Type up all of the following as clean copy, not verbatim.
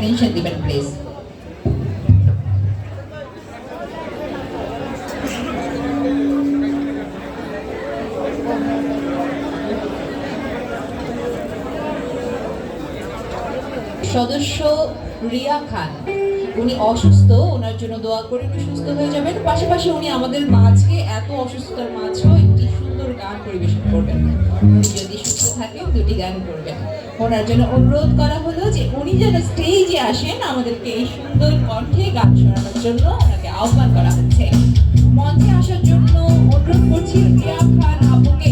Attention দিবেন please. সদস্য রিয়া খান, উনি অসুস্থ, ওনার জন্য দোয়া করে উনি সুস্থ হয়ে যাবেন। পাশাপাশি উনি আমাদের মাঝে এত অসুস্থতার মাঝেও একটি সুন্দর গান পরিবেশন করবেন। উনি যদি সুস্থ থাকে দুটি গান করবেন। ওনার জন্য অনুরোধ করা হলো যে উনি যেন স্টেজে আসেন, আমাদেরকে এই সুন্দর কণ্ঠে গান শোনানোর জন্য ওনাকে আহ্বান করা হচ্ছে। মঞ্চে আসার জন্য অনুরোধ করছি রিয়া খান আপুকে।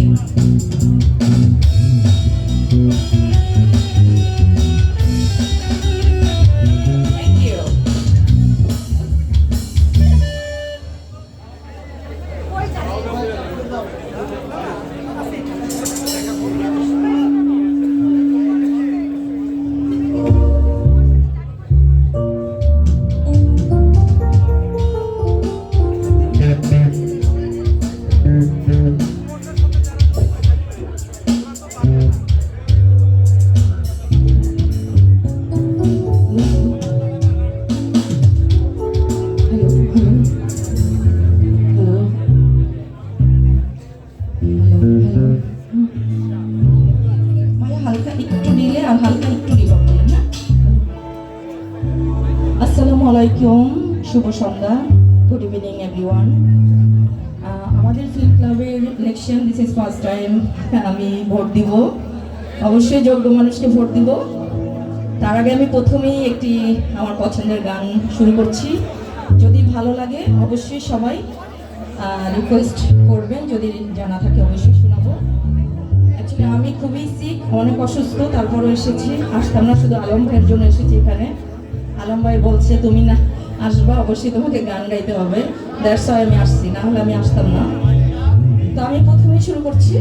আসসালামু আলাইকুম, শুভ সন্ধ্যা, গুড ইভিনিং এভরিওয়ান। আমাদের ফিল্ম ক্লাবের election, this is first time আমি ভোট দিব। অবশ্যই যোগ্য মানুষকে ভোট দিব। তার আগে আমি প্রথমেই একটি আমার পছন্দের গান শুরু করছি। যদি ভালো লাগে অবশ্যই সবাই রিকোয়েস্ট করবেন, যদি জানা থাকে অবশ্যই শোনাবো। অ্যাকচুয়ালি আমি খুবই সিক, অনেক অসুস্থ, তারপরও এসেছি। আসতাম না, শুধু আলম ভাইয়ের জন্য এসেছি এখানে। আলম ভাই বলছে তুমি না আসবা, অবশ্যই তোমাকে গান গাইতে হবে, দ্যাটস ওয়াই আমি আসছি, না হলে আমি আসতাম না। তো আমি প্রথমেই শুরু করছি।